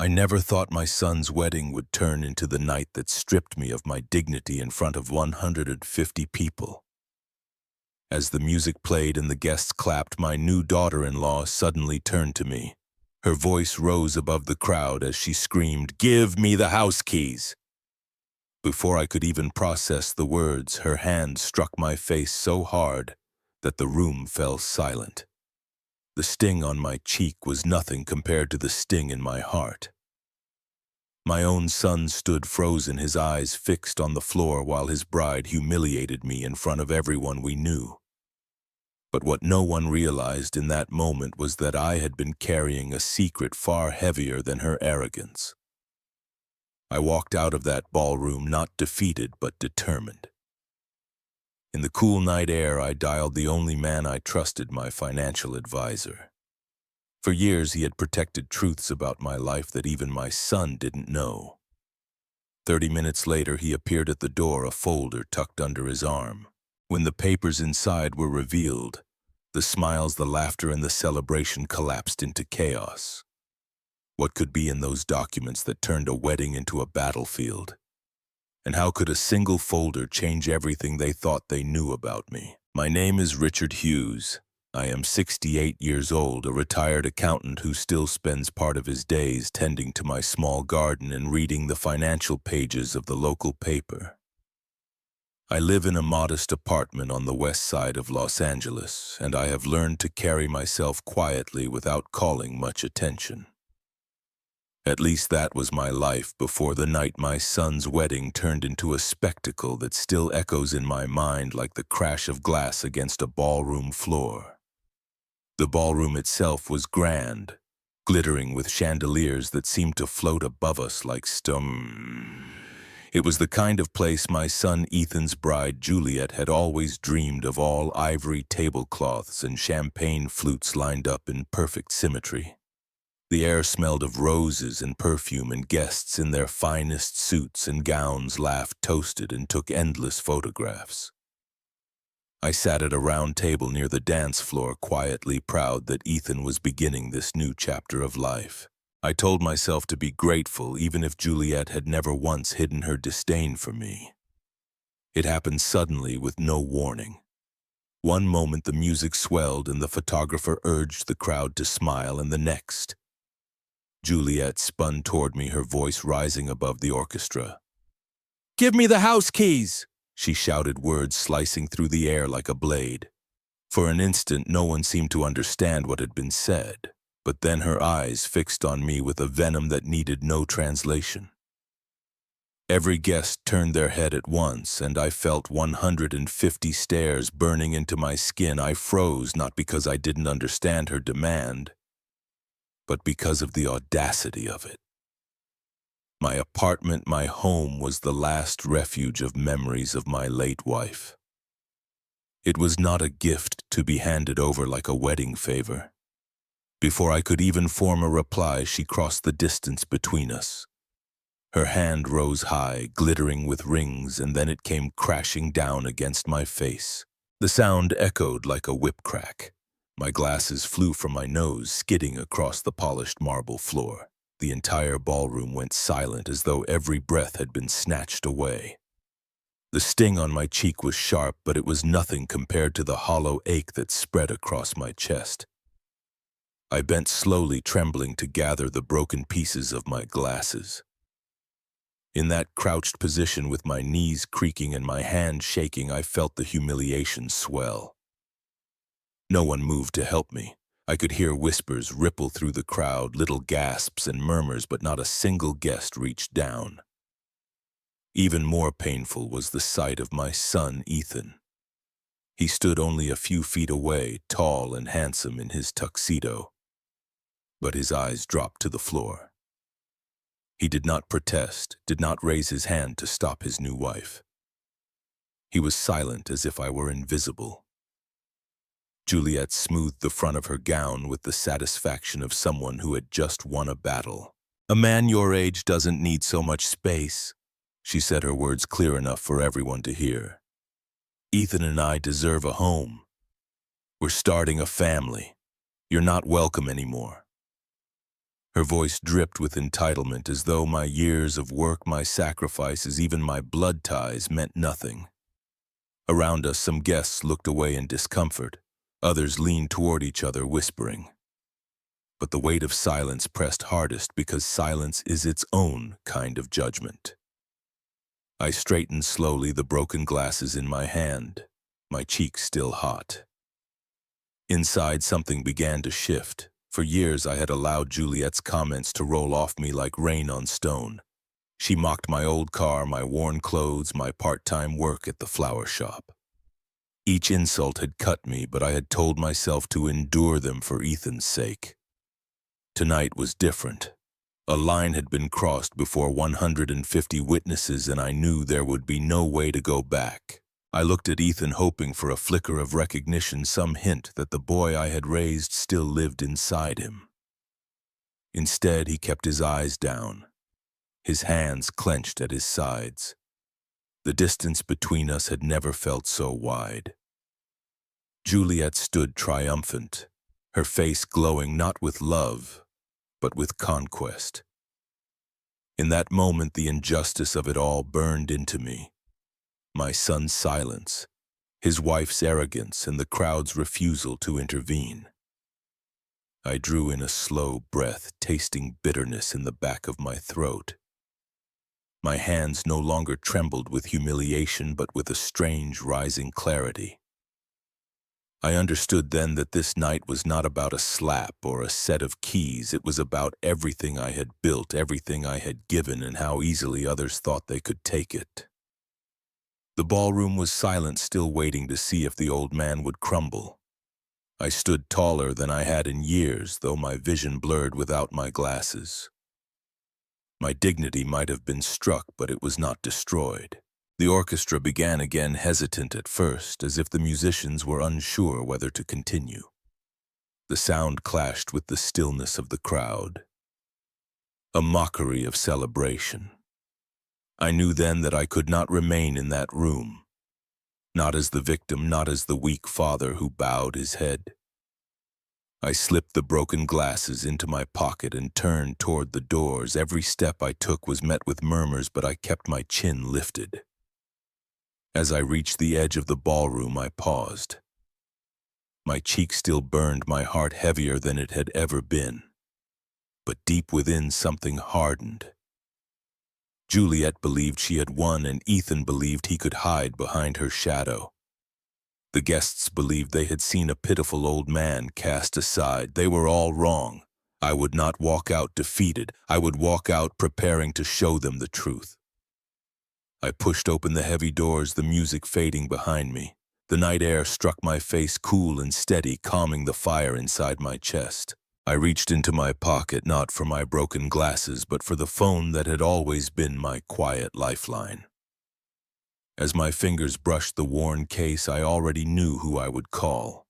I never thought my son's wedding would turn into the night that stripped me of my dignity in front of 150 people. As the music played and the guests clapped, my new daughter-in-law suddenly turned to me. Her voice rose above the crowd as she screamed, "Give me the house keys!" Before I could even process the words, her hand struck my face so hard that the room fell silent. The sting on my cheek was nothing compared to the sting in my heart. My own son stood frozen, his eyes fixed on the floor while his bride humiliated me in front of everyone we knew. But what no one realized in that moment was that I had been carrying a secret far heavier than her arrogance. I walked out of that ballroom not defeated but determined. In the cool night air, I dialed the only man I trusted, my financial advisor. For years, he had protected truths about my life that even my son didn't know. 30 minutes later, he appeared at the door, a folder tucked under his arm. When the papers inside were revealed, the smiles, the laughter, and the celebration collapsed into chaos. What could be in those documents that turned a wedding into a battlefield? And how could a single folder change everything they thought they knew about me? My name is Richard Hughes. I am 68 years old, a retired accountant who still spends part of his days tending to my small garden and reading the financial pages of the local paper. I live in a modest apartment on the west side of Los Angeles, and I have learned to carry myself quietly without calling much attention. At least that was my life before the night my son's wedding turned into a spectacle that still echoes in my mind like the crash of glass against a ballroom floor. The ballroom itself was grand, glittering with chandeliers that seemed to float above us like stone. It was the kind of place my son Ethan's bride Juliet had always dreamed of, all ivory tablecloths and champagne flutes lined up in perfect symmetry. The air smelled of roses and perfume, and guests in their finest suits and gowns laughed, toasted, and took endless photographs. I sat at a round table near the dance floor, quietly proud that Ethan was beginning this new chapter of life. I told myself to be grateful even if Juliet had never once hidden her disdain for me. It happened suddenly with no warning. One moment the music swelled and the photographer urged the crowd to smile, and the next, Juliet spun toward me, her voice rising above the orchestra. "Give me the house keys!" She shouted, words slicing through the air like a blade. For an instant, no one seemed to understand what had been said, but then her eyes fixed on me with a venom that needed no translation. Every guest turned their head at once, and I felt 150 stares burning into my skin. I froze, not because I didn't understand her demand, but because of the audacity of it. My apartment, my home, was the last refuge of memories of my late wife. It was not a gift to be handed over like a wedding favor. Before I could even form a reply, she crossed the distance between us. Her hand rose high, glittering with rings, and then it came crashing down against my face. The sound echoed like a whip crack. My glasses flew from my nose, skidding across the polished marble floor. The entire ballroom went silent, as though every breath had been snatched away. The sting on my cheek was sharp, but it was nothing compared to the hollow ache that spread across my chest. I bent slowly, trembling, to gather the broken pieces of my glasses. In that crouched position, with my knees creaking and my hand shaking, I felt the humiliation swell. No one moved to help me. I could hear whispers ripple through the crowd, little gasps and murmurs, but not a single guest reached down. Even more painful was the sight of my son, Ethan. He stood only a few feet away, tall and handsome in his tuxedo, but his eyes dropped to the floor. He did not protest, did not raise his hand to stop his new wife. He was silent, as if I were invisible. Juliet smoothed the front of her gown with the satisfaction of someone who had just won a battle. "A man your age doesn't need so much space," she said, her words clear enough for everyone to hear. "Ethan and I deserve a home. We're starting a family. You're not welcome anymore." Her voice dripped with entitlement, as though my years of work, my sacrifices, even my blood ties meant nothing. Around us, some guests looked away in discomfort. Others leaned toward each other, whispering. But the weight of silence pressed hardest because silence is its own kind of judgment. I straightened slowly, the broken glasses in my hand, my cheeks still hot. Inside, something began to shift. For years, I had allowed Juliet's comments to roll off me like rain on stone. She mocked my old car, my worn clothes, my part-time work at the flower shop. Each insult had cut me, but I had told myself to endure them for Ethan's sake. Tonight was different. A line had been crossed before 150 witnesses, and I knew there would be no way to go back. I looked at Ethan, hoping for a flicker of recognition, some hint that the boy I had raised still lived inside him. Instead, he kept his eyes down, his hands clenched at his sides. The distance between us had never felt so wide. Juliet stood triumphant, her face glowing not with love, but with conquest. In that moment, the injustice of it all burned into me. My son's silence, his wife's arrogance, and the crowd's refusal to intervene. I drew in a slow breath, tasting bitterness in the back of my throat. My hands no longer trembled with humiliation, but with a strange rising clarity. I understood then that this night was not about a slap or a set of keys. It was about everything I had built, everything I had given, and how easily others thought they could take it. The ballroom was silent, still waiting to see if the old man would crumble. I stood taller than I had in years, though my vision blurred without my glasses. My dignity might have been struck, but it was not destroyed. The orchestra began again, hesitant at first, as if the musicians were unsure whether to continue. The sound clashed with the stillness of the crowd, a mockery of celebration. I knew then that I could not remain in that room, not as the victim, not as the weak father who bowed his head. I slipped the broken glasses into my pocket and turned toward the doors. Every step I took was met with murmurs, but I kept my chin lifted. As I reached the edge of the ballroom, I paused. My cheek still burned, my heart heavier than it had ever been. But deep within, something hardened. Juliet believed she had won, and Ethan believed he could hide behind her shadow. The guests believed they had seen a pitiful old man cast aside. They were all wrong. I would not walk out defeated. I would walk out preparing to show them the truth. I pushed open the heavy doors, the music fading behind me. The night air struck my face, cool and steady, calming the fire inside my chest. I reached into my pocket, not for my broken glasses, but for the phone that had always been my quiet lifeline. As my fingers brushed the worn case, I already knew who I would call.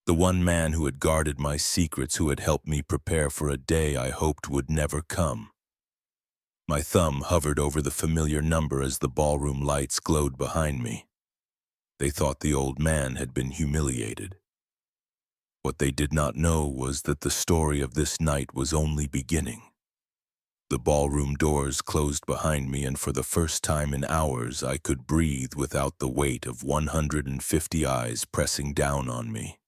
The one man who had guarded my secrets, who had helped me prepare for a day I hoped would never come. My thumb hovered over the familiar number as the ballroom lights glowed behind me. They thought the old man had been humiliated. What they did not know was that the story of this night was only beginning. The ballroom doors closed behind me, and for the first time in hours I could breathe without the weight of 150 eyes pressing down on me.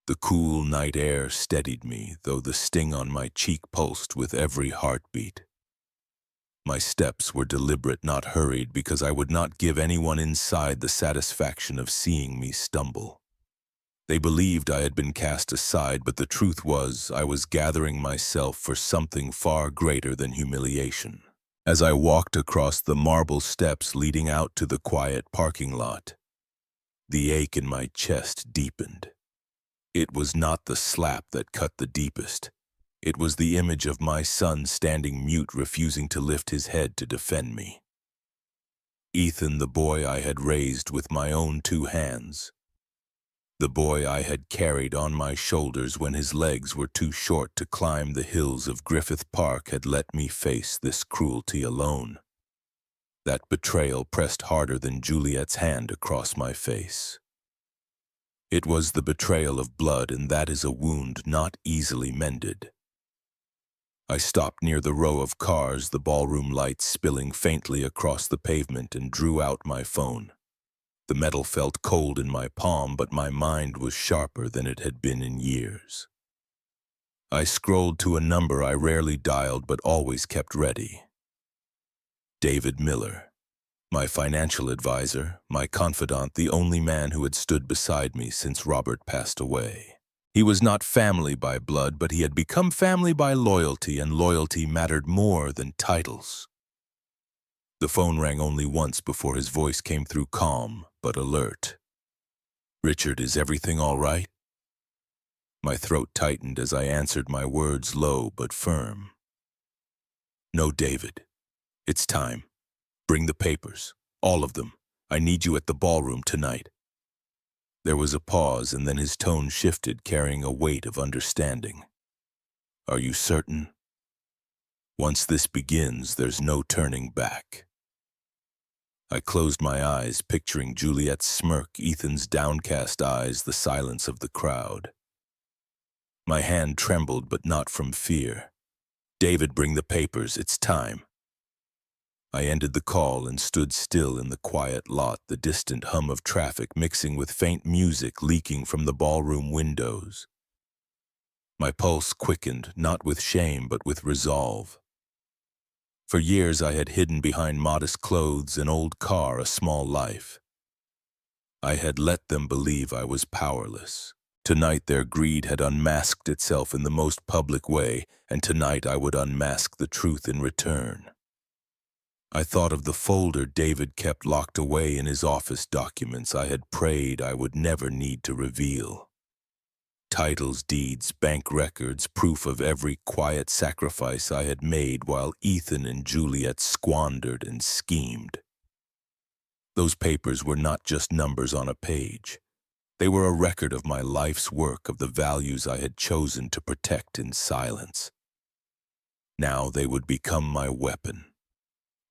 The cool night air steadied me, though the sting on my cheek pulsed with every heartbeat. My steps were deliberate, not hurried, because I would not give anyone inside the satisfaction of seeing me stumble. They believed I had been cast aside, but the truth was I was gathering myself for something far greater than humiliation. As I walked across the marble steps leading out to the quiet parking lot, the ache in my chest deepened. It was not the slap that cut the deepest. It was the image of my son standing mute, refusing to lift his head to defend me. Ethan, the boy I had raised with my own 2 hands. The boy I had carried on my shoulders when his legs were too short to climb the hills of Griffith Park, had let me face this cruelty alone. That betrayal pressed harder than Juliet's hand across my face. It was the betrayal of blood, and that is a wound not easily mended. I stopped near the row of cars, the ballroom lights spilling faintly across the pavement, and drew out my phone. The metal felt cold in my palm, but my mind was sharper than it had been in years. I scrolled to a number I rarely dialed but always kept ready. David Miller, my financial advisor, my confidant, the only man who had stood beside me since Robert passed away. He was not family by blood, but he had become family by loyalty, and loyalty mattered more than titles. The phone rang only once before his voice came through, calm but alert. "Richard, is everything all right?" My throat tightened as I answered, my words low but firm. "No, David. It's time. Bring the papers. All of them. I need you at the ballroom tonight." There was a pause, and then his tone shifted, carrying a weight of understanding. "Are you certain? Once this begins, there's no turning back." I closed my eyes, picturing Juliet's smirk, Ethan's downcast eyes, the silence of the crowd. My hand trembled, but not from fear. "David, bring the papers. It's time." I ended the call and stood still in the quiet lot, the distant hum of traffic mixing with faint music leaking from the ballroom windows. My pulse quickened, not with shame but with resolve. For years I had hidden behind modest clothes, an old car, a small life. I had let them believe I was powerless. Tonight their greed had unmasked itself in the most public way, and tonight I would unmask the truth in return. I thought of the folder David kept locked away in his office documents I had prayed I would never need to reveal. Titles, deeds, bank records, proof of every quiet sacrifice I had made while Ethan and Juliet squandered and schemed. Those papers were not just numbers on a page. They were a record of my life's work, of the values I had chosen to protect in silence. Now they would become my weapon.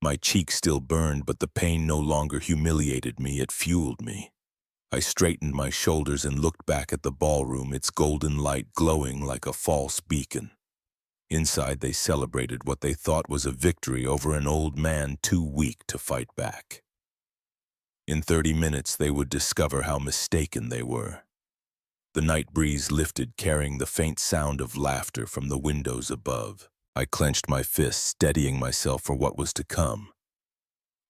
My cheek still burned, but the pain no longer humiliated me, it fueled me. I straightened my shoulders and looked back at the ballroom, its golden light glowing like a false beacon. Inside they celebrated what they thought was a victory over an old man too weak to fight back. In 30 minutes they would discover how mistaken they were. The night breeze lifted, carrying the faint sound of laughter from the windows above. I clenched my fists, steadying myself for what was to come.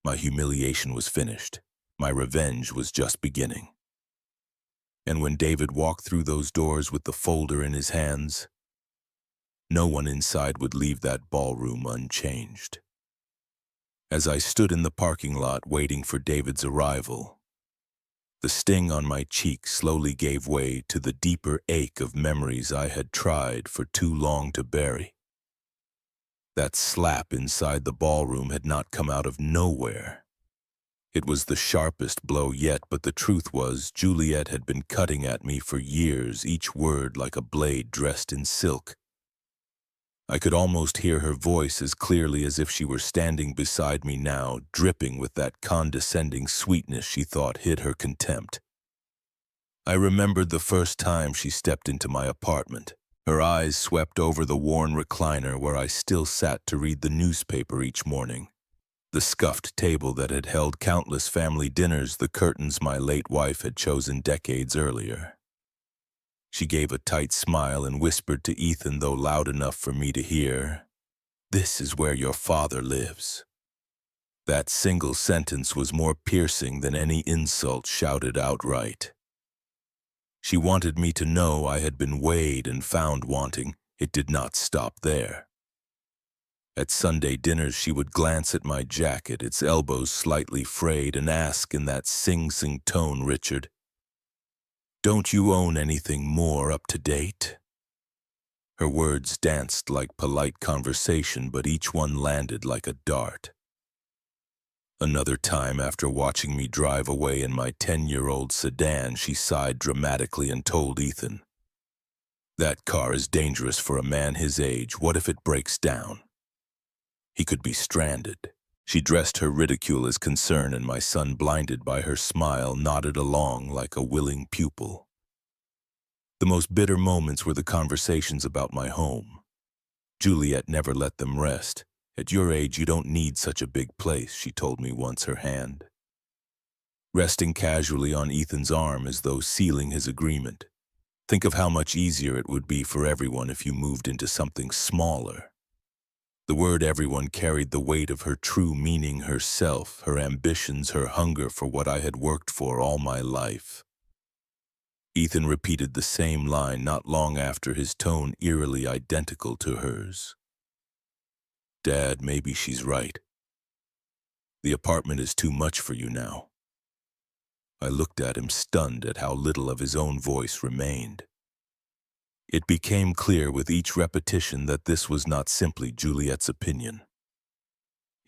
My humiliation was finished. My revenge was just beginning. And when David walked through those doors with the folder in his hands, no one inside would leave that ballroom unchanged. As I stood in the parking lot waiting for David's arrival, the sting on my cheek slowly gave way to the deeper ache of memories I had tried for too long to bury. That slap inside the ballroom had not come out of nowhere. It was the sharpest blow yet, but the truth was, Juliet had been cutting at me for years, each word like a blade dressed in silk. I could almost hear her voice as clearly as if she were standing beside me now, dripping with that condescending sweetness she thought hid her contempt. I remembered the first time she stepped into my apartment. Her eyes swept over the worn recliner where I still sat to read the newspaper each morning. The scuffed table that had held countless family dinners, the curtains my late wife had chosen decades earlier. She gave a tight smile and whispered to Ethan, though loud enough for me to hear, "This is where your father lives." That single sentence was more piercing than any insult shouted outright. She wanted me to know I had been weighed and found wanting. It did not stop there. At Sunday dinners, she would glance at my jacket, its elbows slightly frayed, and ask in that sing-sing tone, "Richard, don't you own anything more up to date?" Her words danced like polite conversation, but each one landed like a dart. Another time, after watching me drive away in my 10-year-old sedan, she sighed dramatically and told Ethan, "That car is dangerous for a man his age. What if it breaks down? He could be stranded." She dressed her ridicule as concern, and my son, blinded by her smile, nodded along like a willing pupil. The most bitter moments were the conversations about my home. Juliet never let them rest. At your age, you don't need such a big place, she told me once, her hand resting casually on Ethan's arm as though sealing his agreement. Think of how much easier it would be for everyone if you moved into something smaller. The word everyone carried the weight of her true meaning, herself, her ambitions, her hunger for what I had worked for all my life. Ethan repeated the same line not long after, his tone eerily identical to hers. Dad, maybe she's right. The apartment is too much for you now. I looked at him, stunned at how little of his own voice remained. It became clear with each repetition that this was not simply Juliet's opinion.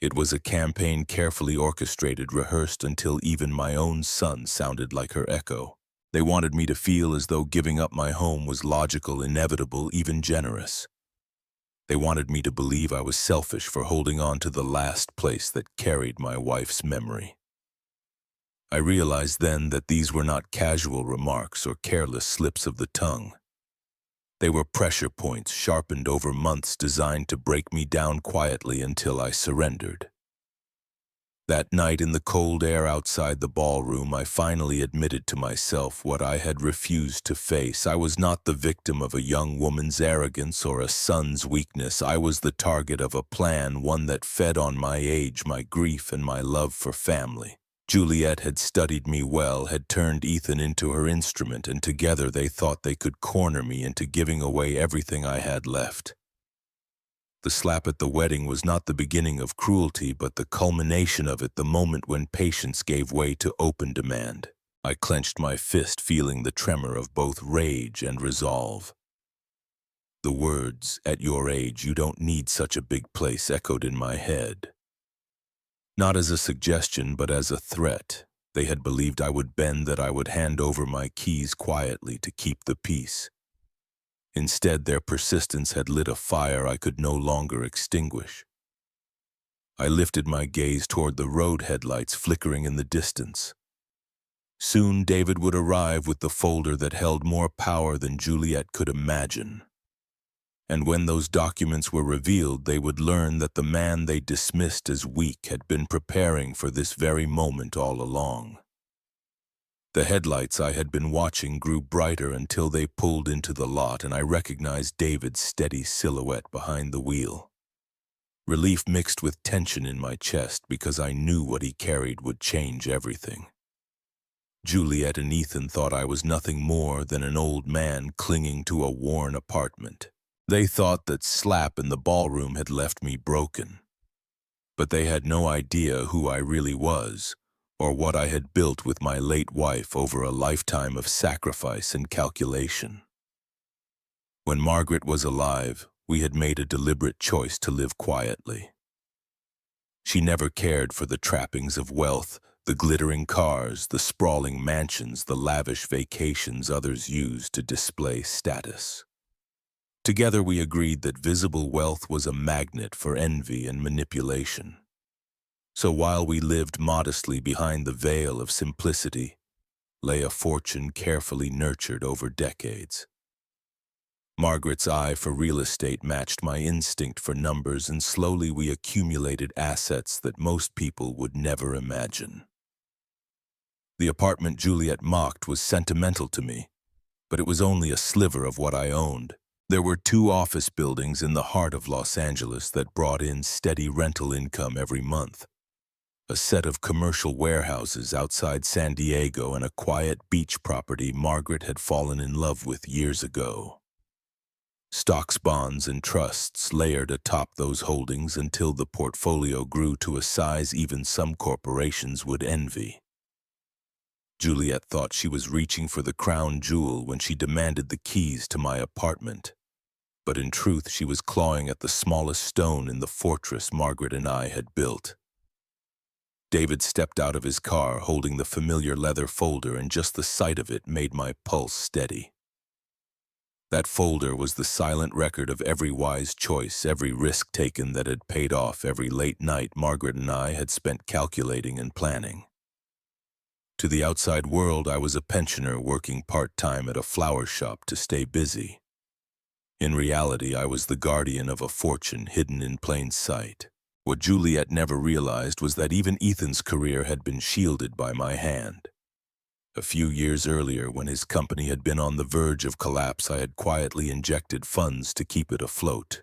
It was a campaign carefully orchestrated, rehearsed until even my own son sounded like her echo. They wanted me to feel as though giving up my home was logical, inevitable, even generous. They wanted me to believe I was selfish for holding on to the last place that carried my wife's memory. I realized then that these were not casual remarks or careless slips of the tongue. They were pressure points sharpened over months, designed to break me down quietly until I surrendered. That night in the cold air outside the ballroom, I finally admitted to myself what I had refused to face. I was not the victim of a young woman's arrogance or a son's weakness. I was the target of a plan, one that fed on my age, my grief, and my love for family. Juliet had studied me well, had turned Ethan into her instrument, and together they thought they could corner me into giving away everything I had left. The slap at the wedding was not the beginning of cruelty, but the culmination of it, the moment when patience gave way to open demand. I clenched my fist, feeling the tremor of both rage and resolve. The words, "At your age, you don't need such a big place," echoed in my head. Not as a suggestion, but as a threat. They had believed I would bend, that I would hand over my keys quietly to keep the peace. Instead, their persistence had lit a fire I could no longer extinguish. I lifted my gaze toward the road headlights flickering in the distance. Soon David would arrive with the folder that held more power than Juliet could imagine. And when those documents were revealed, they would learn that the man they dismissed as weak had been preparing for this very moment all along. The headlights I had been watching grew brighter until they pulled into the lot, and I recognized David's steady silhouette behind the wheel. Relief mixed with tension in my chest, because I knew what he carried would change everything. Juliet and Ethan thought I was nothing more than an old man clinging to a worn apartment. They thought that slap in the ballroom had left me broken. But they had no idea who I really was, or what I had built with my late wife over a lifetime of sacrifice and calculation. When Margaret was alive, we had made a deliberate choice to live quietly. She never cared for the trappings of wealth, the glittering cars, the sprawling mansions, the lavish vacations others used to display status. Together we agreed that visible wealth was a magnet for envy and manipulation. So while we lived modestly behind the veil of simplicity, lay a fortune carefully nurtured over decades. Margaret's eye for real estate matched my instinct for numbers, and slowly we accumulated assets that most people would never imagine. The apartment Juliet mocked was sentimental to me, but it was only a sliver of what I owned. There were 2 office buildings in the heart of Los Angeles that brought in steady rental income every month, a set of commercial warehouses outside San Diego, and a quiet beach property Margaret had fallen in love with years ago. Stocks, bonds, and trusts layered atop those holdings until the portfolio grew to a size even some corporations would envy. Juliet thought she was reaching for the crown jewel when she demanded the keys to my apartment. But in truth, she was clawing at the smallest stone in the fortress Margaret and I had built. David stepped out of his car holding the familiar leather folder, and just the sight of it made my pulse steady. That folder was the silent record of every wise choice, every risk taken that had paid off, every late night Margaret and I had spent calculating and planning. To the outside world, I was a pensioner working part-time at a flower shop to stay busy. In reality, I was the guardian of a fortune hidden in plain sight. What Juliet never realized was that even Ethan's career had been shielded by my hand. A few years earlier, when his company had been on the verge of collapse, I had quietly injected funds to keep it afloat.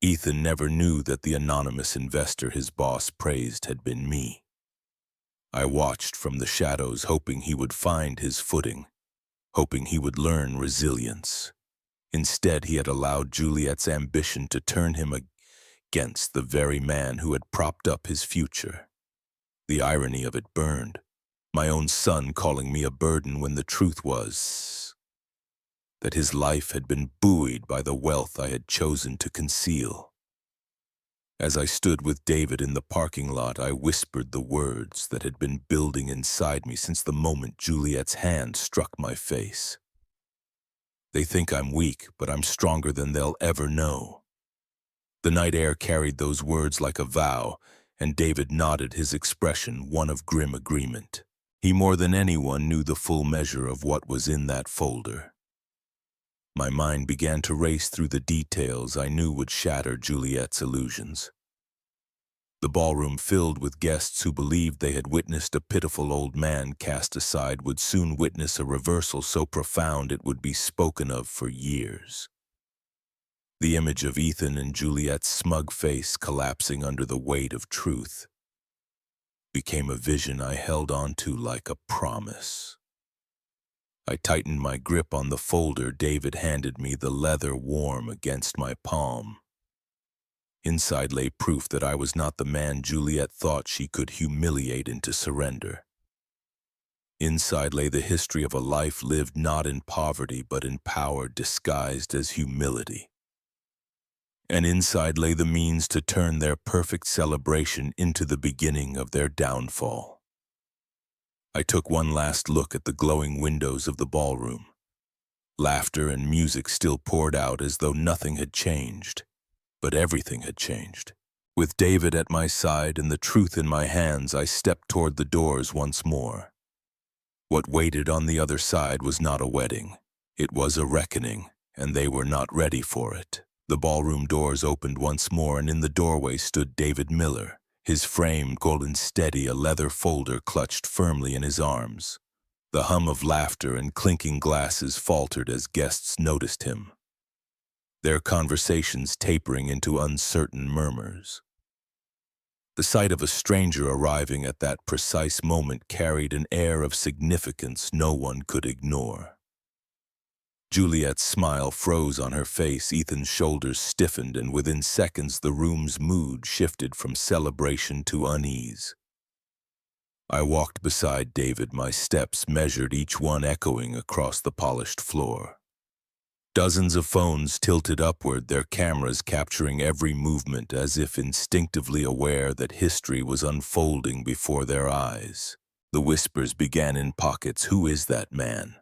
Ethan never knew that the anonymous investor his boss praised had been me. I watched from the shadows, hoping he would find his footing, hoping he would learn resilience. Instead, he had allowed Juliet's ambition to turn him against the very man who had propped up his future. The irony of it burned, my own son calling me a burden when the truth was that his life had been buoyed by the wealth I had chosen to conceal. As I stood with David in the parking lot, I whispered the words that had been building inside me since the moment Juliet's hand struck my face. They think I'm weak, but I'm stronger than they'll ever know. The night air carried those words like a vow, and David nodded, his expression one of grim agreement. He more than anyone knew the full measure of what was in that folder. My mind began to race through the details I knew would shatter Juliet's illusions. The ballroom, filled with guests who believed they had witnessed a pitiful old man cast aside, would soon witness a reversal so profound it would be spoken of for years. The image of Ethan and Juliet's smug face collapsing under the weight of truth became a vision I held on to like a promise. I tightened my grip on the folder David handed me, the leather warm against my palm. Inside lay proof that I was not the man Juliet thought she could humiliate into surrender. Inside lay the history of a life lived not in poverty but in power disguised as humility. And inside lay the means to turn their perfect celebration into the beginning of their downfall. I took one last look at the glowing windows of the ballroom. Laughter and music still poured out as though nothing had changed, but everything had changed. With David at my side and the truth in my hands, I stepped toward the doors once more. What waited on the other side was not a wedding. It was a reckoning, and they were not ready for it. The ballroom doors opened once more, and in the doorway stood David Miller, his frame golden steady, a leather folder clutched firmly in his arms. The hum of laughter and clinking glasses faltered as guests noticed him, their conversations tapering into uncertain murmurs. The sight of a stranger arriving at that precise moment carried an air of significance no one could ignore. Juliet's smile froze on her face, Ethan's shoulders stiffened, and within seconds the room's mood shifted from celebration to unease. I walked beside David, my steps measured, each one echoing across the polished floor. Dozens of phones tilted upward, their cameras capturing every movement as if instinctively aware that history was unfolding before their eyes. The whispers began in pockets. Who is that man?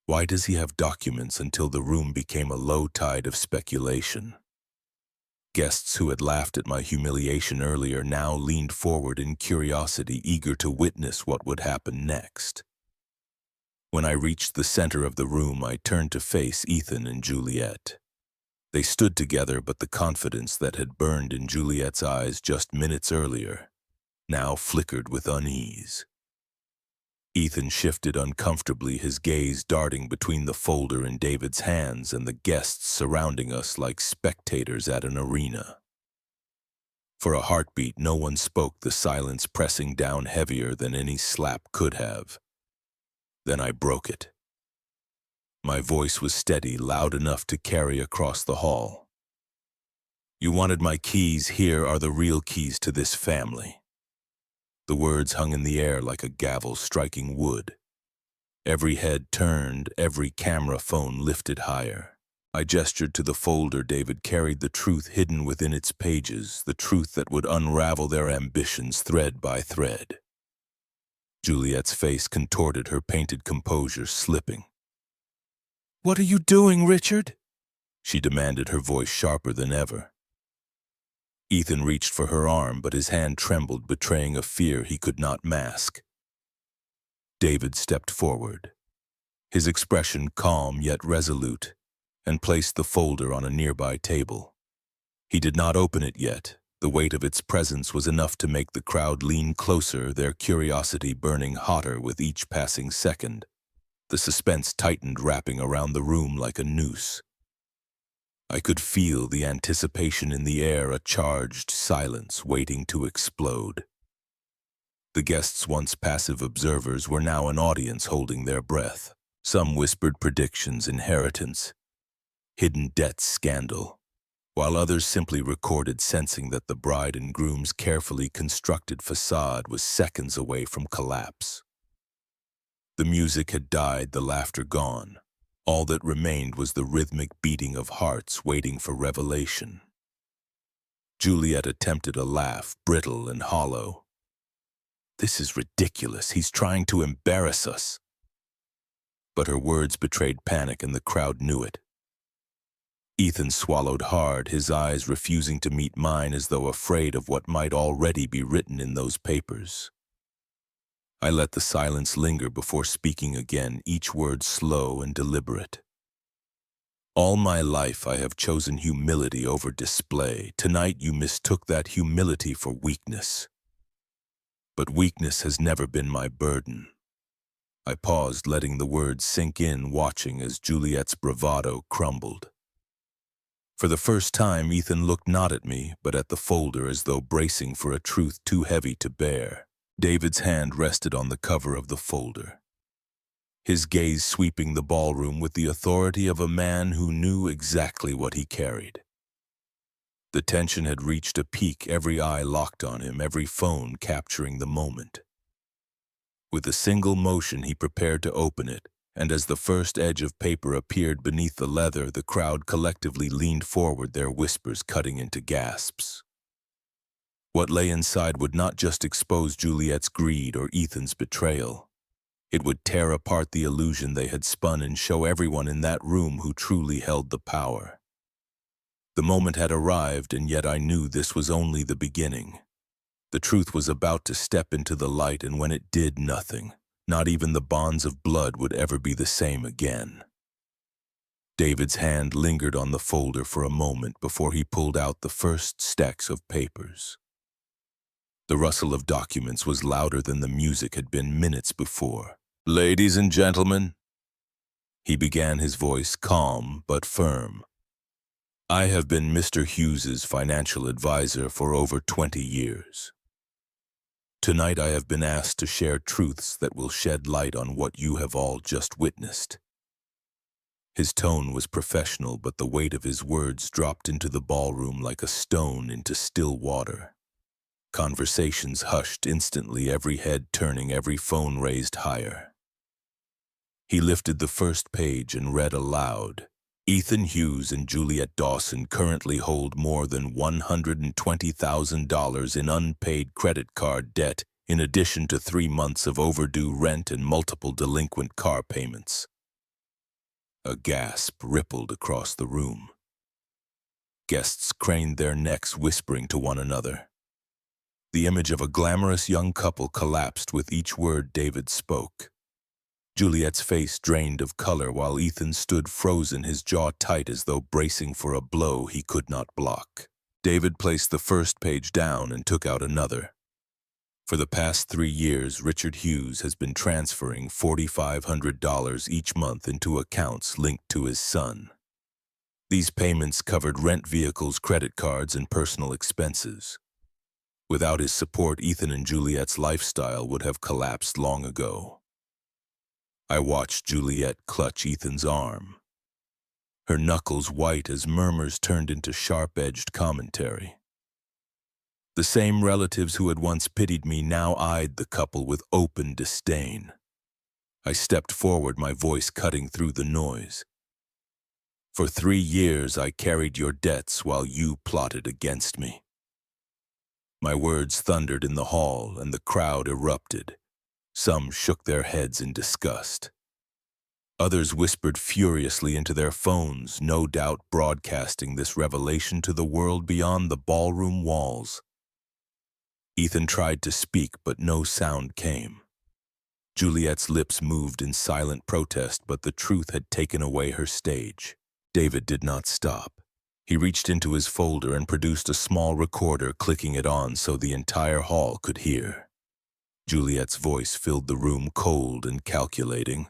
Why does he have documents? Until the room became a low tide of speculation. Guests who had laughed at my humiliation earlier now leaned forward in curiosity, eager to witness what would happen next. When I reached the center of the room, I turned to face Ethan and Juliet. They stood together, but the confidence that had burned in Juliet's eyes just minutes earlier now flickered with unease. Ethan shifted uncomfortably, his gaze darting between the folder in David's hands and the guests surrounding us like spectators at an arena. For a heartbeat, no one spoke, the silence pressing down heavier than any slap could have. Then I broke it. My voice was steady, loud enough to carry across the hall. You wanted my keys. Here are the real keys to this family. The words hung in the air like a gavel striking wood. Every head turned, every camera phone lifted higher. I gestured to the folder David carried, the truth hidden within its pages, the truth that would unravel their ambitions thread by thread. Juliet's face contorted, her painted composure slipping. "What are you doing, Richard?" she demanded, her voice sharper than ever. Ethan reached for her arm, but his hand trembled, betraying a fear he could not mask. David stepped forward, his expression calm yet resolute, and placed the folder on a nearby table. He did not open it yet. The weight of its presence was enough to make the crowd lean closer, their curiosity burning hotter with each passing second. The suspense tightened, wrapping around the room like a noose. I could feel the anticipation in the air, a charged silence waiting to explode. The guests, once passive observers, were now an audience holding their breath. Some whispered predictions, inheritance, hidden debts, scandal, while others simply recorded, sensing that the bride and groom's carefully constructed facade was seconds away from collapse. The music had died, the laughter gone. All that remained was the rhythmic beating of hearts waiting for revelation. Juliet attempted a laugh, brittle and hollow. "This is ridiculous. He's trying to embarrass us." But her words betrayed panic, and the crowd knew it. Ethan swallowed hard, his eyes refusing to meet mine, as though afraid of what might already be written in those papers. I let the silence linger before speaking again, each word slow and deliberate. "All my life I have chosen humility over display. Tonight you mistook that humility for weakness. But weakness has never been my burden." I paused, letting the words sink in, watching as Juliet's bravado crumbled. For the first time, Ethan looked not at me, but at the folder, as though bracing for a truth too heavy to bear. David's hand rested on the cover of the folder, his gaze sweeping the ballroom with the authority of a man who knew exactly what he carried. The tension had reached a peak, every eye locked on him, every phone capturing the moment. With a single motion, he prepared to open it, and as the first edge of paper appeared beneath the leather, the crowd collectively leaned forward, their whispers cutting into gasps. What lay inside would not just expose Juliet's greed or Ethan's betrayal. It would tear apart the illusion they had spun and show everyone in that room who truly held the power. The moment had arrived, and yet I knew this was only the beginning. The truth was about to step into the light, and when it did, nothing, not even the bonds of blood, would ever be the same again. David's hand lingered on the folder for a moment before he pulled out the first stacks of papers. The rustle of documents was louder than the music had been minutes before. "Ladies and gentlemen," he began, his voice calm but firm, "I have been Mr. Hughes's financial advisor for over 20 years. Tonight I have been asked to share truths that will shed light on what you have all just witnessed." His tone was professional, but the weight of his words dropped into the ballroom like a stone into still water. Conversations hushed instantly, every head turning, every phone raised higher. He lifted the first page and read aloud, "Ethan Hughes and Juliet Dawson currently hold more than $120,000 in unpaid credit card debt, in addition to 3 months of overdue rent and multiple delinquent car payments." A gasp rippled across the room. Guests craned their necks, whispering to one another. The image of a glamorous young couple collapsed with each word David spoke. Juliet's face drained of color, while Ethan stood frozen, his jaw tight as though bracing for a blow he could not block. David placed the first page down and took out another. "For the past 3 years, Richard Hughes has been transferring $4,500 each month into accounts linked to his son. These payments covered rent, vehicles, credit cards, and personal expenses. Without his support, Ethan and Juliet's lifestyle would have collapsed long ago." I watched Juliet clutch Ethan's arm, her knuckles white as murmurs turned into sharp-edged commentary. The same relatives who had once pitied me now eyed the couple with open disdain. I stepped forward, my voice cutting through the noise. "For 3 years I carried your debts while you plotted against me." My words thundered in the hall, and the crowd erupted. Some shook their heads in disgust. Others whispered furiously into their phones, no doubt broadcasting this revelation to the world beyond the ballroom walls. Ethan tried to speak, but no sound came. Juliet's lips moved in silent protest, but the truth had taken away her stage. David did not stop. He reached into his folder and produced a small recorder, clicking it on so the entire hall could hear. Juliet's voice filled the room, cold and calculating.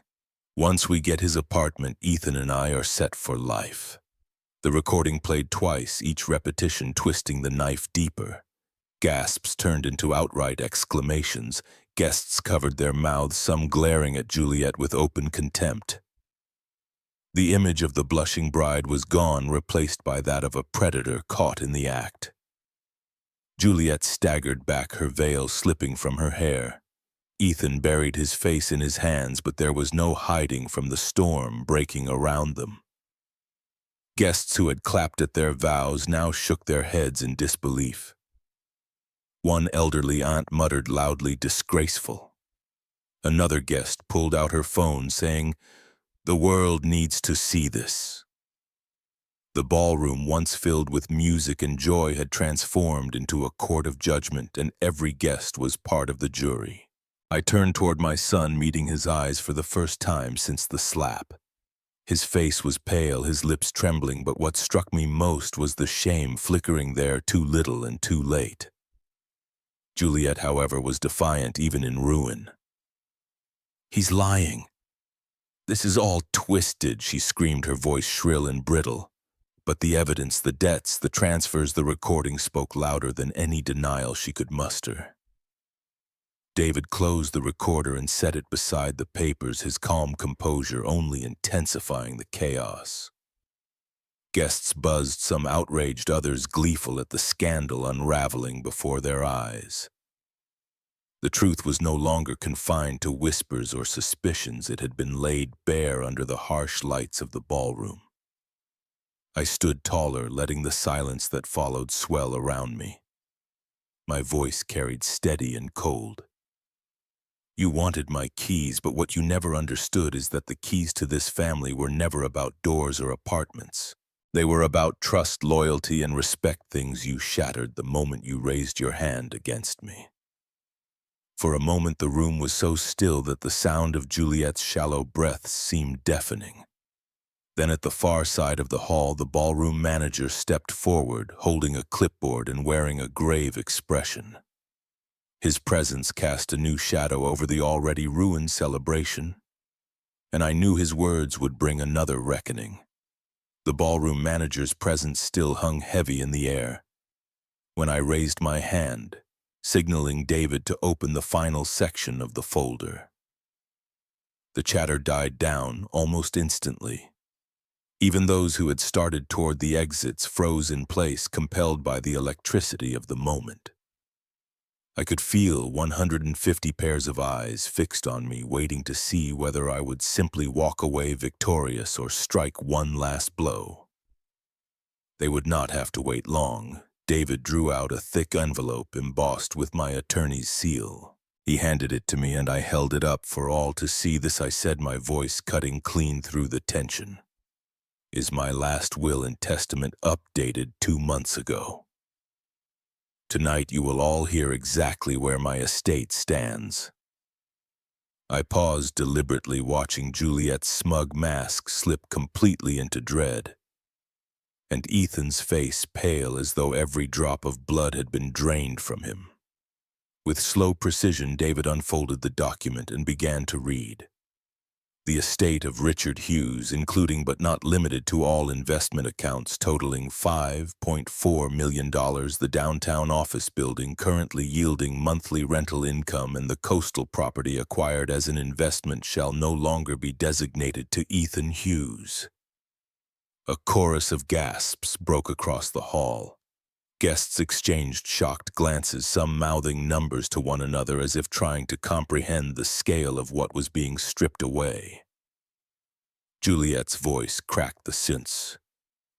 Once we get his apartment, Ethan and I are set for life. The recording played twice, each repetition twisting the knife deeper. Gasps turned into outright exclamations. Guests covered their mouths, some glaring at Juliet with open contempt. The image of the blushing bride was gone, replaced by that of a predator caught in the act. Juliet staggered back, her veil slipping from her hair. Ethan buried his face in his hands, but there was no hiding from the storm breaking around them. Guests who had clapped at their vows now shook their heads in disbelief. One elderly aunt muttered loudly, "Disgraceful." Another guest pulled out her phone, saying, "The world needs to see this." The ballroom, once filled with music and joy, had transformed into a court of judgment, and every guest was part of the jury. I turned toward my son, meeting his eyes for the first time since the slap. His face was pale, his lips trembling, but what struck me most was the shame flickering there, too little and too late. Juliet, however, was defiant even in ruin. "He's lying. This is all twisted," she screamed, her voice shrill and brittle. But the evidence, the debts, the transfers, the recording spoke louder than any denial she could muster. David closed the recorder and set it beside the papers, his calm composure only intensifying the chaos. Guests buzzed, some outraged, others gleeful at the scandal unraveling before their eyes. The truth was no longer confined to whispers or suspicions. It had been laid bare under the harsh lights of the ballroom. I stood taller, letting the silence that followed swell around me. My voice carried steady and cold. "You wanted my keys, but what you never understood is that the keys to this family were never about doors or apartments. They were about trust, loyalty, and respect, things you shattered the moment you raised your hand against me." For a moment the room was so still that the sound of Juliet's shallow breaths seemed deafening. Then at the far side of the hall, the ballroom manager stepped forward, holding a clipboard and wearing a grave expression. His presence cast a new shadow over the already ruined celebration, and I knew his words would bring another reckoning. The ballroom manager's presence still hung heavy in the air. When I raised my hand, signaling David to open the final section of the folder, the chatter died down almost instantly. Even those who had started toward the exits froze in place, compelled by the electricity of the moment. I could feel 150 pairs of eyes fixed on me, waiting to see whether I would simply walk away victorious or strike one last blow. They would not have to wait long. David drew out a thick envelope embossed with my attorney's seal. He handed it to me and I held it up for all to see. "This," I said, my voice cutting clean through the tension, "is my last will and testament, updated 2 months ago. Tonight you will all hear exactly where my estate stands." I paused deliberately, watching Juliet's smug mask slip completely into dread, and Ethan's face pale as though every drop of blood had been drained from him. With slow precision, David unfolded the document and began to read. The estate of Richard Hughes, including but not limited to all investment accounts totaling $5.4 million, the downtown office building currently yielding monthly rental income, and the coastal property acquired as an investment shall no longer be designated to Ethan Hughes. A chorus of gasps broke across the hall. Guests exchanged shocked glances, some mouthing numbers to one another as if trying to comprehend the scale of what was being stripped away. Juliet's voice cracked the sense.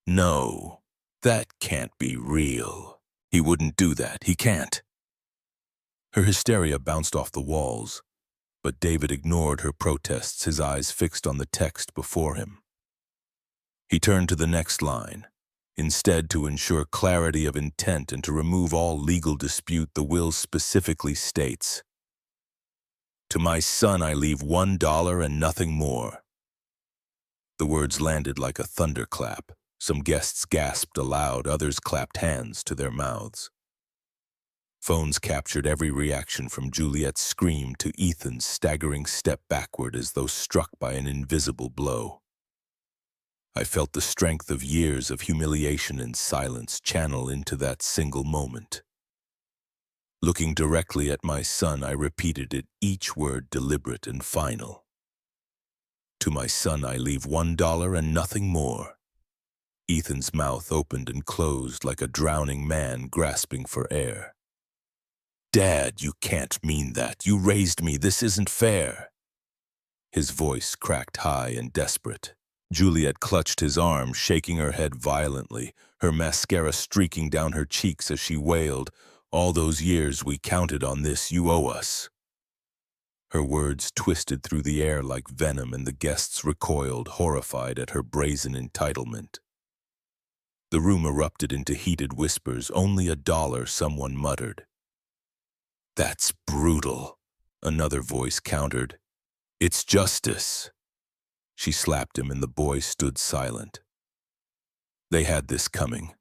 "No, that can't be real. He wouldn't do that. He can't." Her hysteria bounced off the walls, but David ignored her protests, his eyes fixed on the text before him. He turned to the next line. Instead, to ensure clarity of intent and to remove all legal dispute, the will specifically states, "To my son I leave $1 and nothing more." The words landed like a thunderclap. Some guests gasped aloud, others clapped hands to their mouths. Phones captured every reaction from Juliet's scream to Ethan's staggering step backward as though struck by an invisible blow. I felt the strength of years of humiliation and silence channel into that single moment. Looking directly at my son, I repeated it, each word deliberate and final. To my son, I leave $1 and nothing more. Ethan's mouth opened and closed like a drowning man grasping for air. Dad, you can't mean that. You raised me. This isn't fair. His voice cracked high and desperate. Juliet clutched his arm, shaking her head violently, her mascara streaking down her cheeks as she wailed, "All those years we counted on this, you owe us." Her words twisted through the air like venom, and the guests recoiled, horrified at her brazen entitlement. The room erupted into heated whispers. "Only $1," someone muttered. "That's brutal," another voice countered. "It's justice." She slapped him and the boy stood silent. They had this coming.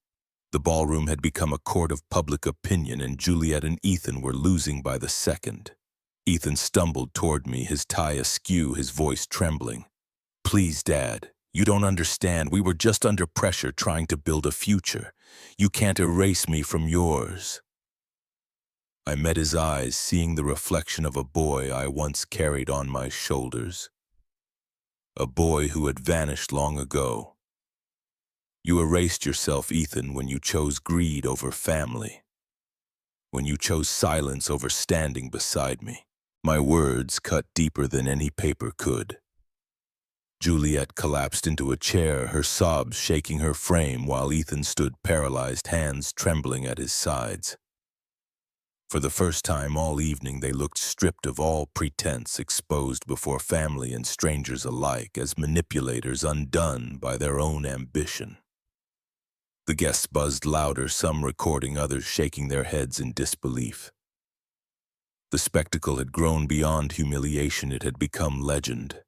The ballroom had become a court of public opinion, and Juliet and Ethan were losing by the second. Ethan stumbled toward me, his tie askew, his voice trembling. "Please, Dad, you don't understand. We were just under pressure trying to build a future. You can't erase me from yours." I met his eyes, seeing the reflection of a boy I once carried on my shoulders. A boy who had vanished long ago. "You erased yourself, Ethan, when you chose greed over family. When you chose silence over standing beside me." My words cut deeper than any paper could. Juliet collapsed into a chair, her sobs shaking her frame, while Ethan stood paralyzed, hands trembling at his sides. For the first time all evening, they looked stripped of all pretense, exposed before family and strangers alike as manipulators undone by their own ambition. The guests buzzed louder, some recording, others shaking their heads in disbelief. The spectacle had grown beyond humiliation. It had become legend,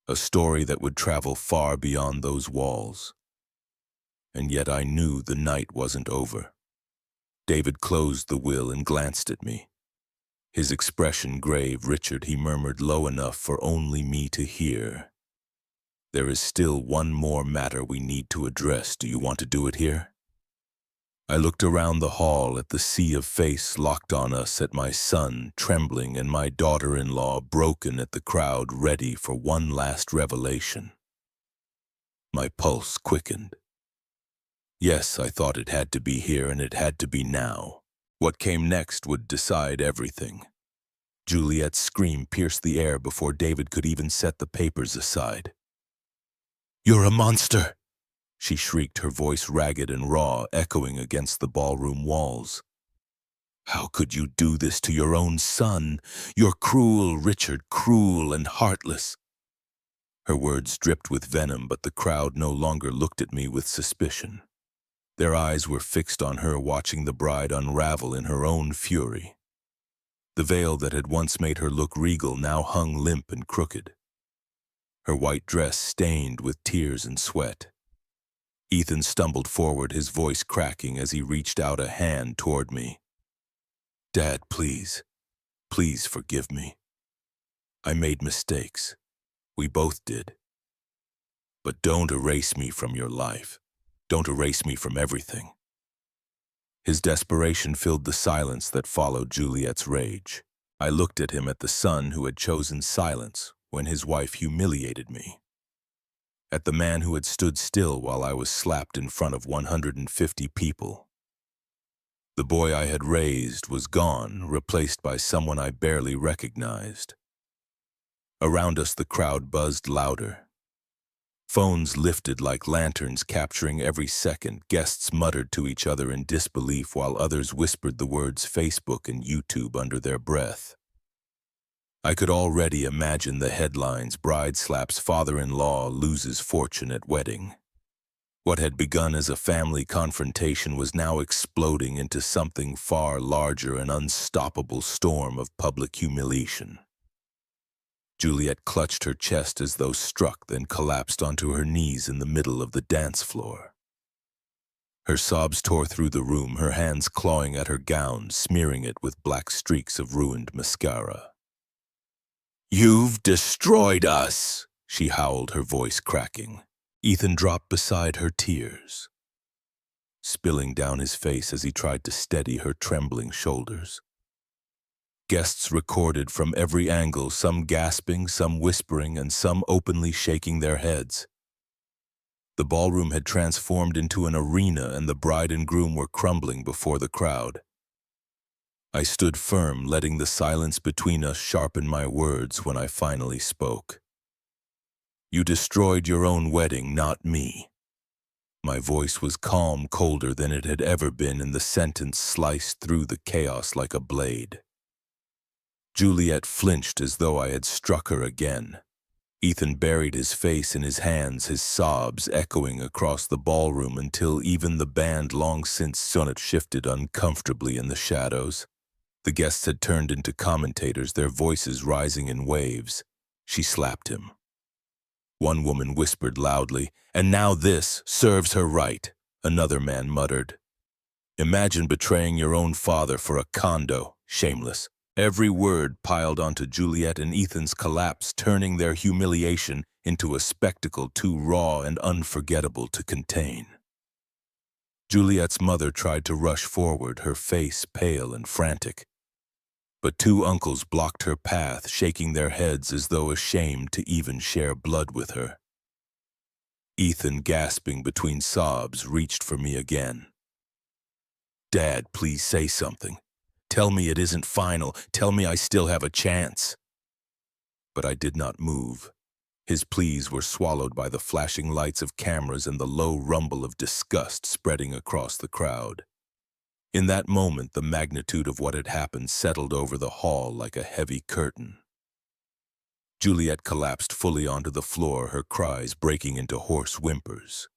a story that would travel far beyond those walls. And yet I knew the night wasn't over. David closed the will and glanced at me. His expression grave. "Richard," he murmured low enough for only me to hear, "there is still one more matter we need to address. Do you want to do it here?" I looked around the hall at the sea of face locked on us, at my son trembling and my daughter-in-law broken, at the crowd ready for one last revelation. My pulse quickened. Yes, I thought it had to be here, and it had to be now. What came next would decide everything. Juliet's scream pierced the air before David could even set the papers aside. "You're a monster!" she shrieked, her voice ragged and raw, echoing against the ballroom walls. "How could you do this to your own son? You're cruel, Richard, cruel and heartless." Her words dripped with venom, but the crowd no longer looked at me with suspicion. Their eyes were fixed on her, watching the bride unravel in her own fury. The veil that had once made her look regal now hung limp and crooked, her white dress stained with tears and sweat. Ethan stumbled forward, his voice cracking as he reached out a hand toward me. "Dad, please, please forgive me. I made mistakes. We both did. But don't erase me from your life. Don't erase me from everything." His desperation filled the silence that followed Juliet's rage. I looked at him, at the son who had chosen silence when his wife humiliated me, at the man who had stood still while I was slapped in front of 150 people. The boy I had raised was gone, replaced by someone I barely recognized. Around us, the crowd buzzed louder. Phones lifted like lanterns, capturing every second. Guests muttered to each other in disbelief, while others whispered the words Facebook and YouTube under their breath. I could already imagine the headlines: "Bride slaps father-in-law, loses fortune at wedding." What had begun as a family confrontation was now exploding into something far larger, an unstoppable storm of public humiliation. Juliet clutched her chest as though struck, then collapsed onto her knees in the middle of the dance floor. Her sobs tore through the room, her hands clawing at her gown, smearing it with black streaks of ruined mascara. "You've destroyed us!" she howled, her voice cracking. Ethan dropped beside her, tears spilling down his face as he tried to steady her trembling shoulders. Guests recorded from every angle, some gasping, some whispering, and some openly shaking their heads. The ballroom had transformed into an arena, and the bride and groom were crumbling before the crowd. I stood firm, letting the silence between us sharpen my words when I finally spoke. "You destroyed your own wedding, not me." My voice was calm, colder than it had ever been, and the sentence sliced through the chaos like a blade. Juliet flinched as though I had struck her again. Ethan buried his face in his hands, his sobs echoing across the ballroom until even the band long since sonnet shifted uncomfortably in the shadows. The guests had turned into commentators, their voices rising in waves. She slapped him. One woman whispered loudly, "And now this serves her right," another man muttered. "Imagine betraying your own father for a condo, shameless." Every word piled onto Juliet and Ethan's collapse, turning their humiliation into a spectacle too raw and unforgettable to contain. Juliet's mother tried to rush forward, her face pale and frantic. But two uncles blocked her path, shaking their heads as though ashamed to even share blood with her. Ethan, gasping between sobs, reached for me again. "Dad, please say something. Tell me it isn't final. Tell me I still have a chance." But I did not move. His pleas were swallowed by the flashing lights of cameras and the low rumble of disgust spreading across the crowd. In that moment, the magnitude of what had happened settled over the hall like a heavy curtain. Juliet collapsed fully onto the floor, her cries breaking into hoarse whimpers.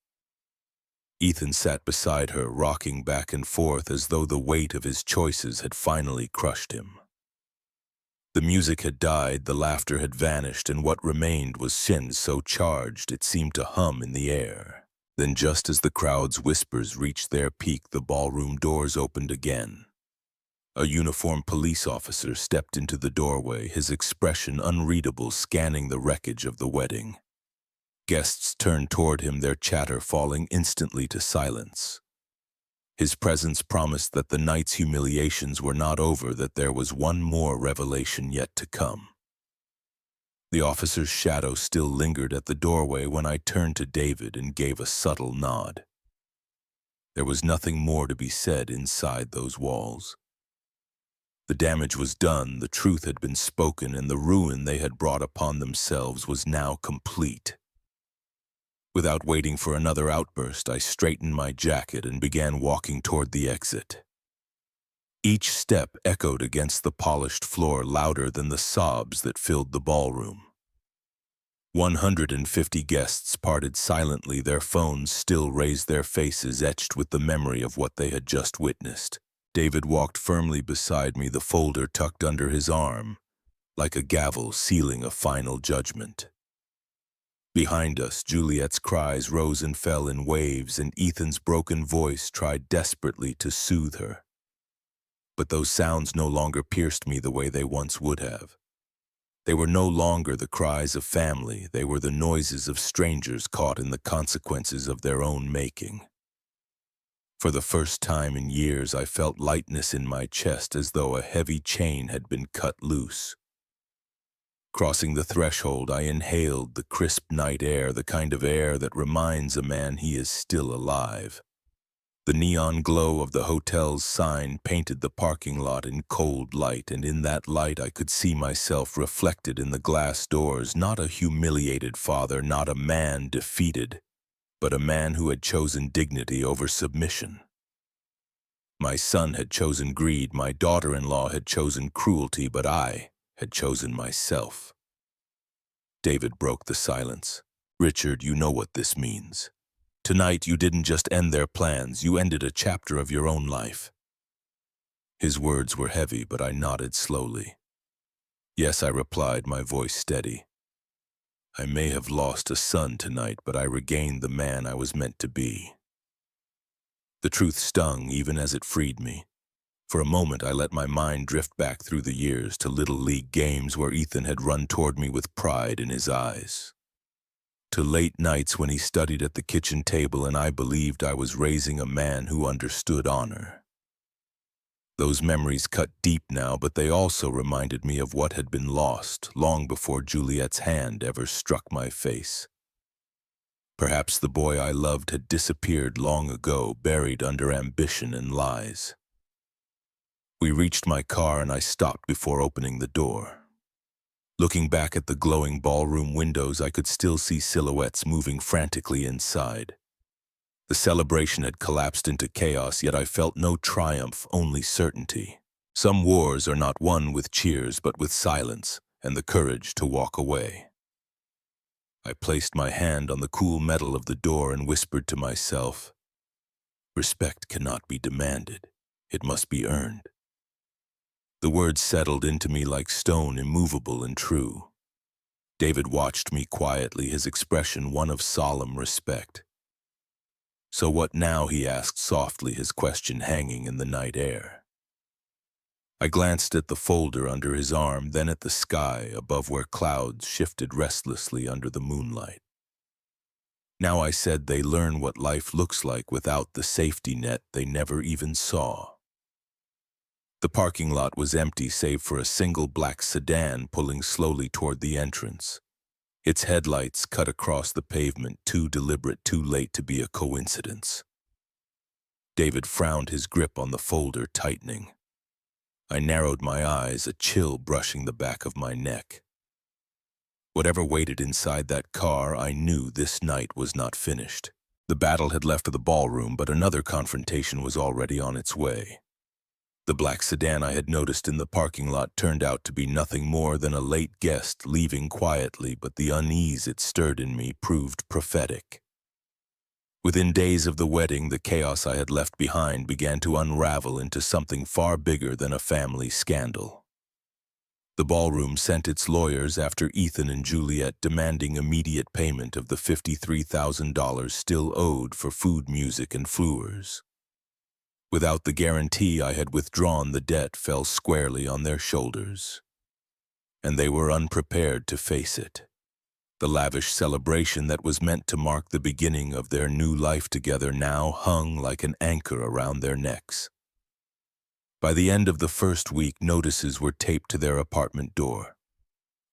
Ethan sat beside her, rocking back and forth as though the weight of his choices had finally crushed him. The music had died, the laughter had vanished, and what remained was sin so charged it seemed to hum in the air. Then, just as the crowd's whispers reached their peak, the ballroom doors opened again. A uniformed police officer stepped into the doorway, his expression unreadable, scanning the wreckage of the wedding. Guests turned toward him, their chatter falling instantly to silence. His presence promised that the night's humiliations were not over, that there was one more revelation yet to come. The officer's shadow still lingered at the doorway when I turned to David and gave a subtle nod. There was nothing more to be said inside those walls. The damage was done, the truth had been spoken, and the ruin they had brought upon themselves was now complete. Without waiting for another outburst, I straightened my jacket and began walking toward the exit. Each step echoed against the polished floor louder than the sobs that filled the ballroom. 150 guests parted silently, their phones still raised their faces, etched with the memory of what they had just witnessed. David walked firmly beside me, the folder tucked under his arm, like a gavel sealing a final judgment. Behind us, Juliet's cries rose and fell in waves, and Ethan's broken voice tried desperately to soothe her. But those sounds no longer pierced me the way they once would have. They were no longer the cries of family, they were the noises of strangers caught in the consequences of their own making. For the first time in years, I felt lightness in my chest, as though a heavy chain had been cut loose. Crossing the threshold, I inhaled the crisp night air, the kind of air that reminds a man he is still alive. The neon glow of the hotel's sign painted the parking lot in cold light, and in that light I could see myself reflected in the glass doors, not a humiliated father, not a man defeated, but a man who had chosen dignity over submission. My son had chosen greed, my daughter-in-law had chosen cruelty, but I had chosen myself. David broke the silence. "Richard, you know what this means. Tonight you didn't just end their plans, you ended a chapter of your own life." His words were heavy, but I nodded slowly. Yes, I replied, my voice steady. I may have lost a son tonight, but I regained the man I was meant to be. The truth stung even as it freed me. For a moment, I let my mind drift back through the years to Little League games where Ethan had run toward me with pride in his eyes. To late nights when he studied at the kitchen table and I believed I was raising a man who understood honor. Those memories cut deep now, but they also reminded me of what had been lost long before Juliet's hand ever struck my face. Perhaps the boy I loved had disappeared long ago, buried under ambition and lies. We reached my car and I stopped before opening the door. Looking back at the glowing ballroom windows, I could still see silhouettes moving frantically inside. The celebration had collapsed into chaos, yet I felt no triumph, only certainty. Some wars are not won with cheers, but with silence and the courage to walk away. I placed my hand on the cool metal of the door and whispered to myself, "Respect cannot be demanded. It must be earned." The words settled into me like stone, immovable and true. David watched me quietly, his expression one of solemn respect. "So what now?" he asked softly, his question hanging in the night air. I glanced at the folder under his arm, then at the sky above where clouds shifted restlessly under the moonlight. Now, I said, they learn what life looks like without the safety net they never even saw. The parking lot was empty save for a single black sedan pulling slowly toward the entrance. Its headlights cut across the pavement, too deliberate, too late to be a coincidence. David frowned, his grip on the folder tightening. I narrowed my eyes, a chill brushing the back of my neck. Whatever waited inside that car, I knew this night was not finished. The battle had left the ballroom, but another confrontation was already on its way. The black sedan I had noticed in the parking lot turned out to be nothing more than a late guest leaving quietly, but the unease it stirred in me proved prophetic. Within days of the wedding, the chaos I had left behind began to unravel into something far bigger than a family scandal. The ballroom sent its lawyers after Ethan and Juliet, demanding immediate payment of the $53,000 still owed for food, music, and flowers. Without the guarantee I had withdrawn, the debt fell squarely on their shoulders. And they were unprepared to face it. The lavish celebration that was meant to mark the beginning of their new life together now hung like an anchor around their necks. By the end of the first week, notices were taped to their apartment door.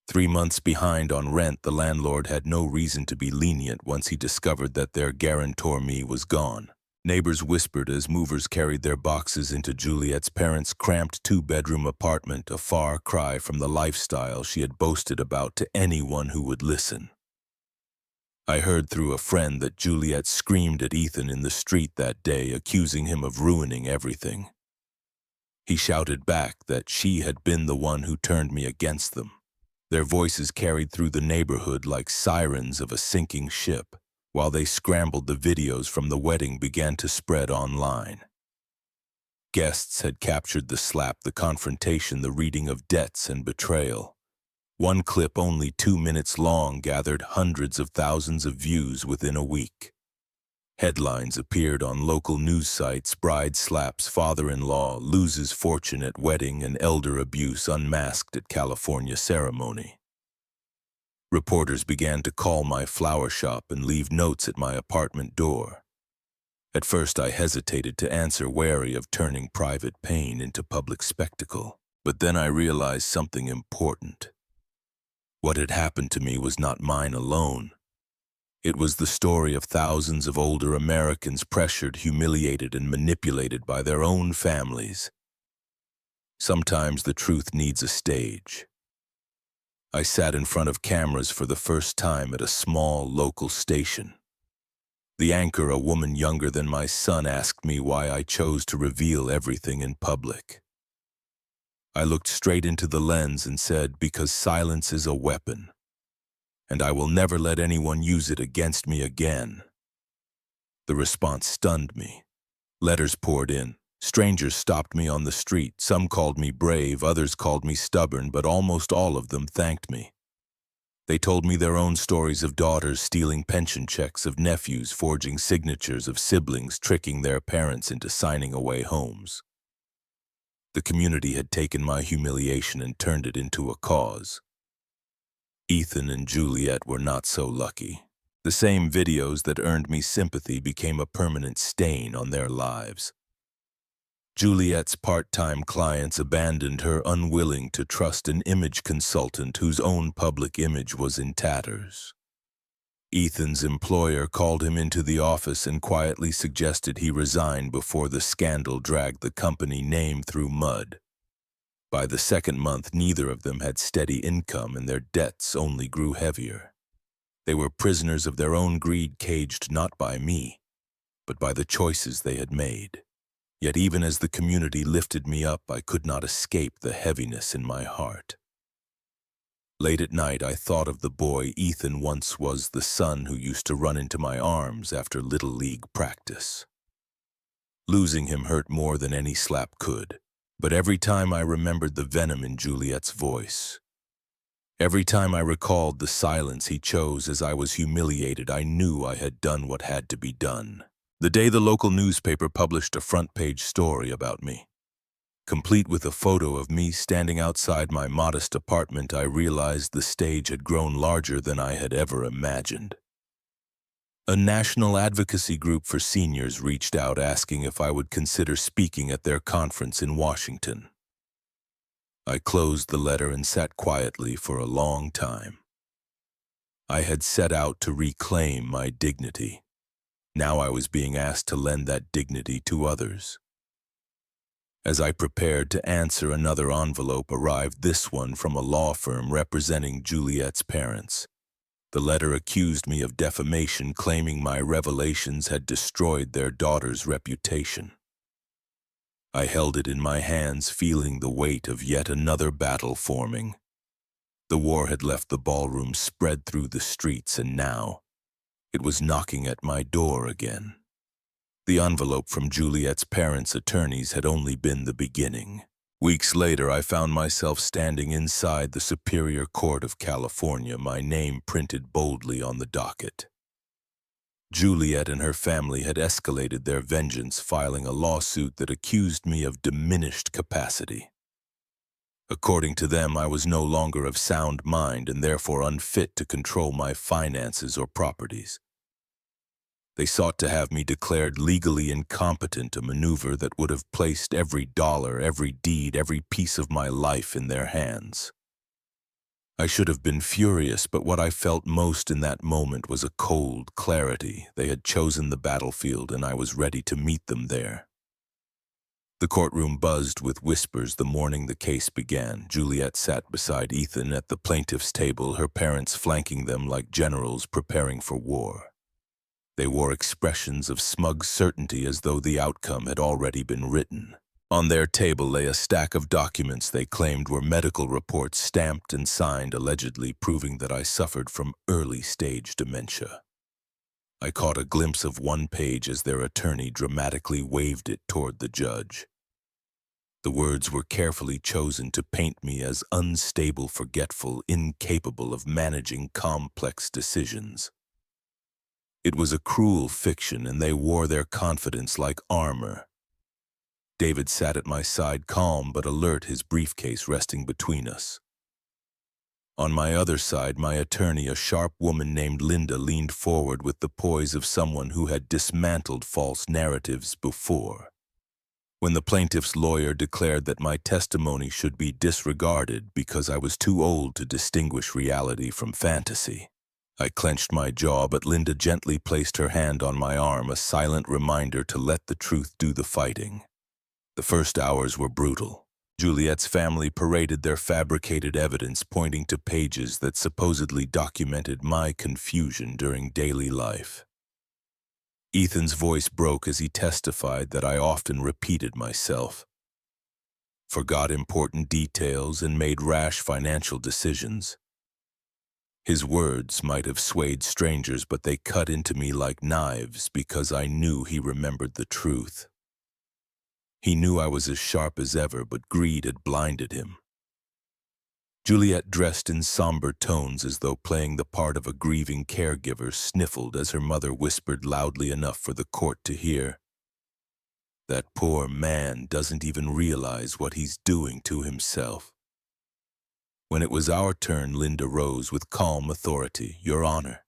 3 months behind on rent, the landlord had no reason to be lenient once he discovered that their guarantor me was gone. Neighbors whispered as movers carried their boxes into Juliet's parents' cramped 2-bedroom apartment, a far cry from the lifestyle she had boasted about to anyone who would listen. I heard through a friend that Juliet screamed at Ethan in the street that day, accusing him of ruining everything. He shouted back that she had been the one who turned me against them. Their voices carried through the neighborhood like sirens of a sinking ship. While they scrambled, the videos from the wedding began to spread online. Guests had captured the slap, the confrontation, the reading of debts and betrayal. One clip, only 2 minutes long, gathered hundreds of thousands of views within a week. Headlines appeared on local news sites: bride slaps father-in-law, loses fortune at wedding, and elder abuse unmasked at California ceremony. Reporters began to call my flower shop and leave notes at my apartment door. At first I hesitated to answer, wary of turning private pain into public spectacle. But then I realized something important. What had happened to me was not mine alone. It was the story of thousands of older Americans pressured, humiliated, and manipulated by their own families. Sometimes the truth needs a stage. I sat in front of cameras for the first time at a small local station. The anchor, a woman younger than my son, asked me why I chose to reveal everything in public. I looked straight into the lens and said, "Because silence is a weapon, and I will never let anyone use it against me again." The response stunned me. Letters poured in. Strangers stopped me on the street. Some called me brave, others called me stubborn, but almost all of them thanked me. They told me their own stories of daughters stealing pension checks, of nephews forging signatures, of siblings tricking their parents into signing away homes. The community had taken my humiliation and turned it into a cause. Ethan and Juliet were not so lucky. The same videos that earned me sympathy became a permanent stain on their lives. Juliet's part-time clients abandoned her, unwilling to trust an image consultant whose own public image was in tatters. Ethan's employer called him into the office and quietly suggested he resign before the scandal dragged the company name through mud. By the second month, neither of them had steady income and their debts only grew heavier. They were prisoners of their own greed, caged not by me, but by the choices they had made. Yet even as the community lifted me up, I could not escape the heaviness in my heart. Late at night, I thought of the boy Ethan once was, the son who used to run into my arms after Little League practice. Losing him hurt more than any slap could, but every time I remembered the venom in Juliet's voice, every time I recalled the silence he chose as I was humiliated, I knew I had done what had to be done. The day the local newspaper published a front-page story about me, complete with a photo of me standing outside my modest apartment, I realized the stage had grown larger than I had ever imagined. A national advocacy group for seniors reached out asking if I would consider speaking at their conference in Washington. I closed the letter and sat quietly for a long time. I had set out to reclaim my dignity. Now I was being asked to lend that dignity to others. As I prepared to answer, another envelope arrived, this one from a law firm representing Juliet's parents. The letter accused me of defamation, claiming my revelations had destroyed their daughter's reputation. I held it in my hands, feeling the weight of yet another battle forming. The war had left the ballroom, spread through the streets, and now it was knocking at my door again. The envelope from Juliet's parents' attorneys had only been the beginning. Weeks later, I found myself standing inside the Superior Court of California, my name printed boldly on the docket. Juliet and her family had escalated their vengeance, filing a lawsuit that accused me of diminished capacity. According to them, I was no longer of sound mind and therefore unfit to control my finances or properties. They sought to have me declared legally incompetent, a maneuver that would have placed every dollar, every deed, every piece of my life in their hands. I should have been furious, but what I felt most in that moment was a cold clarity. They had chosen the battlefield, and I was ready to meet them there. The courtroom buzzed with whispers the morning the case began. Juliet sat beside Ethan at the plaintiff's table, her parents flanking them like generals preparing for war. They wore expressions of smug certainty, as though the outcome had already been written. On their table lay a stack of documents they claimed were medical reports stamped and signed, allegedly proving that I suffered from early-stage dementia. I caught a glimpse of one page as their attorney dramatically waved it toward the judge. The words were carefully chosen to paint me as unstable, forgetful, incapable of managing complex decisions. It was a cruel fiction, and they wore their confidence like armor. David sat at my side, calm but alert, his briefcase resting between us. On my other side, my attorney, a sharp woman named Linda, leaned forward with the poise of someone who had dismantled false narratives before. When the plaintiff's lawyer declared that my testimony should be disregarded because I was too old to distinguish reality from fantasy, I clenched my jaw, but Linda gently placed her hand on my arm, a silent reminder to let the truth do the fighting. The first hours were brutal. Juliet's family paraded their fabricated evidence, pointing to pages that supposedly documented my confusion during daily life. Ethan's voice broke as he testified that I often repeated myself, forgot important details, and made rash financial decisions. His words might have swayed strangers, but they cut into me like knives because I knew he remembered the truth. He knew I was as sharp as ever, but greed had blinded him. Juliet, dressed in somber tones as though playing the part of a grieving caregiver, sniffled as her mother whispered loudly enough for the court to hear. "That poor man doesn't even realize what he's doing to himself." When it was our turn, Linda rose with calm authority. "Your Honor,"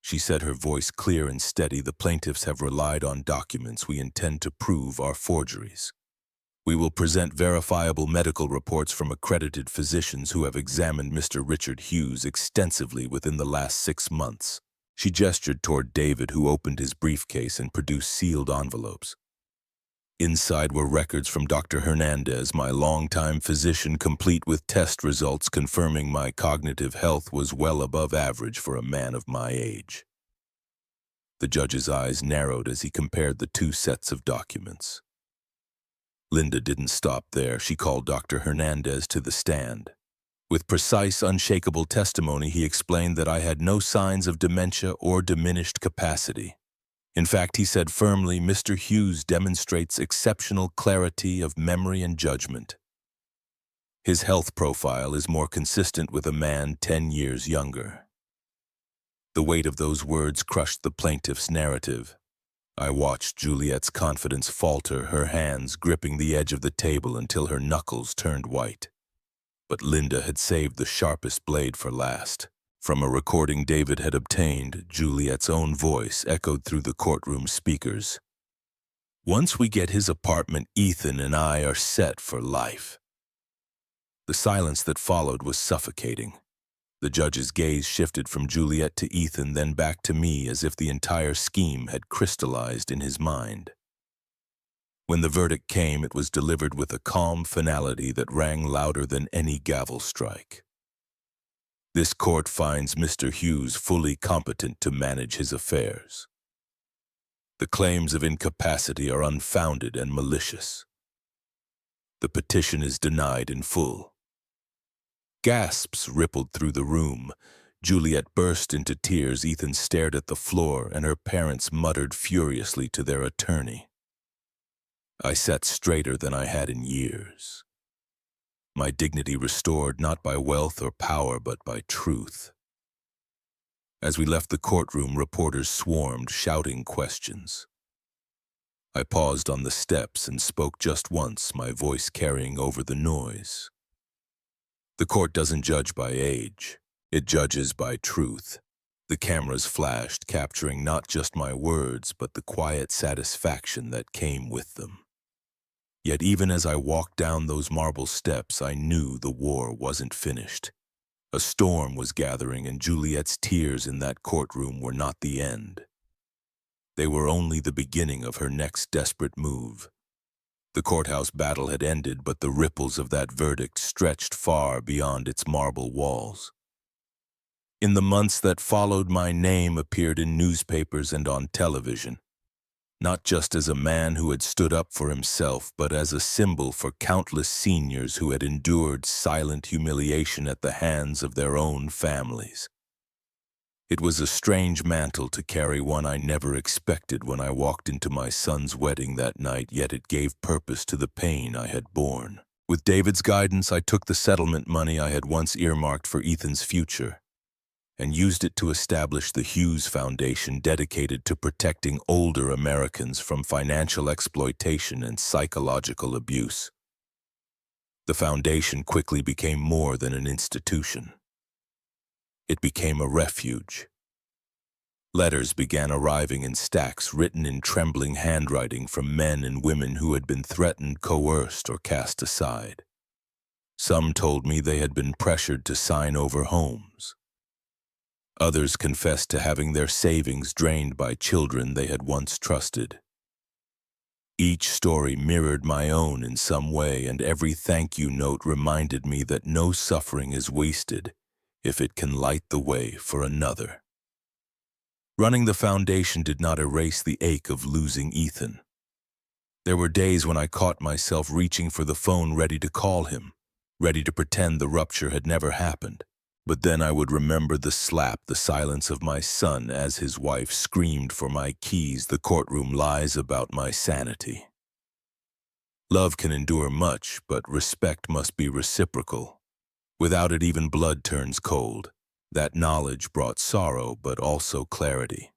she said, her voice clear and steady, "the plaintiffs have relied on documents we intend to prove are forgeries. We will present verifiable medical reports from accredited physicians who have examined Mr. Richard Hughes extensively within the last 6 months. She gestured toward David, who opened his briefcase and produced sealed envelopes. Inside were records from Dr. Hernandez, my longtime physician, complete with test results confirming my cognitive health was well above average for a man of my age. The judge's eyes narrowed as he compared the 2 sets of documents. Linda didn't stop there. She called Dr. Hernandez to the stand. With precise, unshakable testimony, he explained that I had no signs of dementia or diminished capacity. In fact, he said firmly, Mr. Hughes demonstrates exceptional clarity of memory and judgment. His health profile is more consistent with a man 10 years younger. The weight of those words crushed the plaintiff's narrative. I watched Juliet's confidence falter, her hands gripping the edge of the table until her knuckles turned white. But Linda had saved the sharpest blade for last. From a recording David had obtained, Juliet's own voice echoed through the courtroom speakers. "Once we get his apartment, Ethan and I are set for life." The silence that followed was suffocating. The judge's gaze shifted from Juliet to Ethan, then back to me, as if the entire scheme had crystallized in his mind. When the verdict came, it was delivered with a calm finality that rang louder than any gavel strike. "This court finds Mr. Hughes fully competent to manage his affairs. The claims of incapacity are unfounded and malicious. The petition is denied in full." Gasps rippled through the room. Juliet burst into tears, Ethan stared at the floor, and her parents muttered furiously to their attorney. I sat straighter than I had in years. My dignity restored not by wealth or power, but by truth. As we left the courtroom, reporters swarmed, shouting questions. I paused on the steps and spoke just once, my voice carrying over the noise. "The court doesn't judge by age. It judges by truth." The cameras flashed, capturing not just my words, but the quiet satisfaction that came with them. Yet even as I walked down those marble steps, I knew the war wasn't finished. A storm was gathering, and Juliet's tears in that courtroom were not the end. They were only the beginning of her next desperate move. The courthouse battle had ended, but the ripples of that verdict stretched far beyond its marble walls. In the months that followed, my name appeared in newspapers and on television, not just as a man who had stood up for himself, but as a symbol for countless seniors who had endured silent humiliation at the hands of their own families. It was a strange mantle to carry, one I never expected when I walked into my son's wedding that night, yet it gave purpose to the pain I had borne. With David's guidance, I took the settlement money I had once earmarked for Ethan's future and used it to establish the Hughes Foundation, dedicated to protecting older Americans from financial exploitation and psychological abuse. The foundation quickly became more than an institution. It became a refuge. Letters began arriving in stacks, written in trembling handwriting from men and women who had been threatened, coerced, or cast aside. Some told me they had been pressured to sign over homes. Others confessed to having their savings drained by children they had once trusted. Each story mirrored my own in some way, and every thank you note reminded me that no suffering is wasted if it can light the way for another. Running the foundation did not erase the ache of losing Ethan. There were days when I caught myself reaching for the phone, ready to call him, ready to pretend the rupture had never happened. But then I would remember the slap, the silence of my son as his wife screamed for my keys, the courtroom lies about my sanity. Love can endure much, but respect must be reciprocal. Without it, even blood turns cold. That knowledge brought sorrow, but also clarity.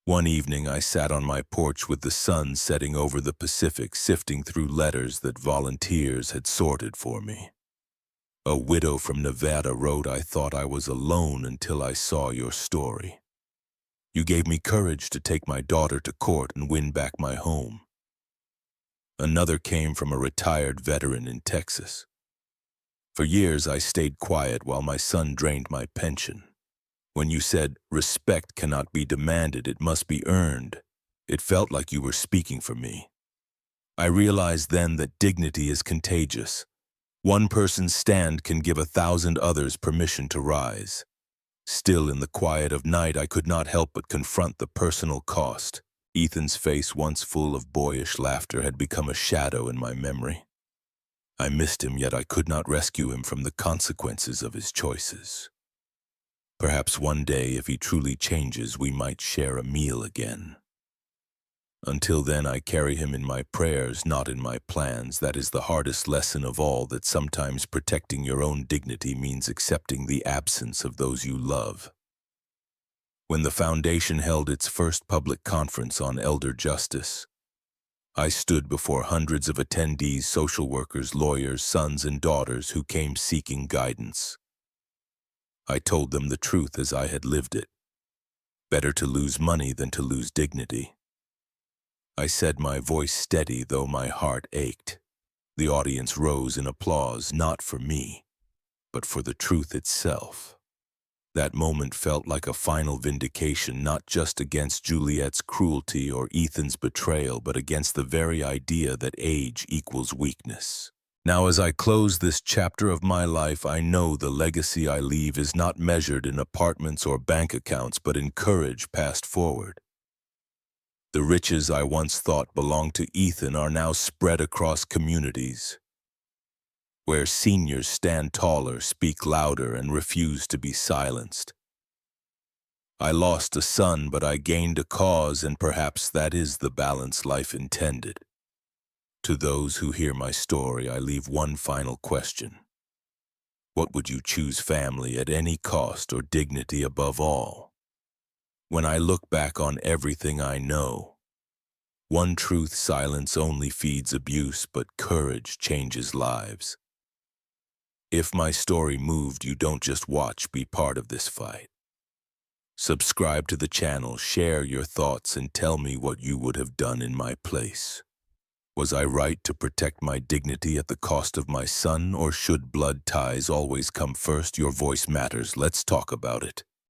One evening, I sat on my porch with the sun setting over the Pacific, sifting through letters that volunteers had sorted for me. A widow from Nevada wrote, "I thought I was alone until I saw your story. You gave me courage to take my daughter to court and win back my home." Another came from a retired veteran in Texas. "For years, I stayed quiet while my son drained my pension. When you said, 'Respect cannot be demanded, it must be earned,' it felt like you were speaking for me. I realized then that dignity is contagious. One person's stand can give 1,000 others permission to rise." Still, in the quiet of night, I could not help but confront the personal cost. Ethan's face, once full of boyish laughter, had become a shadow in my memory. I missed him, yet I could not rescue him from the consequences of his choices. Perhaps one day, if he truly changes, we might share a meal again. Until then, I carry him in my prayers, not in my plans. That is the hardest lesson of all, that sometimes protecting your own dignity means accepting the absence of those you love. When the foundation held its first public conference on elder justice, I stood before hundreds of attendees, social workers, lawyers, sons and daughters who came seeking guidance. I told them the truth as I had lived it. Better to lose money than to lose dignity. I said, my voice steady, though my heart ached. The audience rose in applause, not for me, but for the truth itself. That moment felt like a final vindication, not just against Juliet's cruelty or Ethan's betrayal, but against the very idea that age equals weakness. Now, as I close this chapter of my life, I know the legacy I leave is not measured in apartments or bank accounts, but in courage passed forward. The riches I once thought belonged to Ethan are now spread across communities, where seniors stand taller, speak louder, and refuse to be silenced. I lost a son, but I gained a cause, and perhaps that is the balance life intended. To those who hear my story, I leave one final question. What would you choose, family at any cost or dignity above all? When I look back on everything I know, one truth: silence only feeds abuse, but courage changes lives. If my story moved you, don't just watch, be part of this fight. Subscribe to the channel, share your thoughts, and tell me what you would have done in my place. Was I right to protect my dignity at the cost of my son, or should blood ties always come first? Your voice matters. Let's talk about it.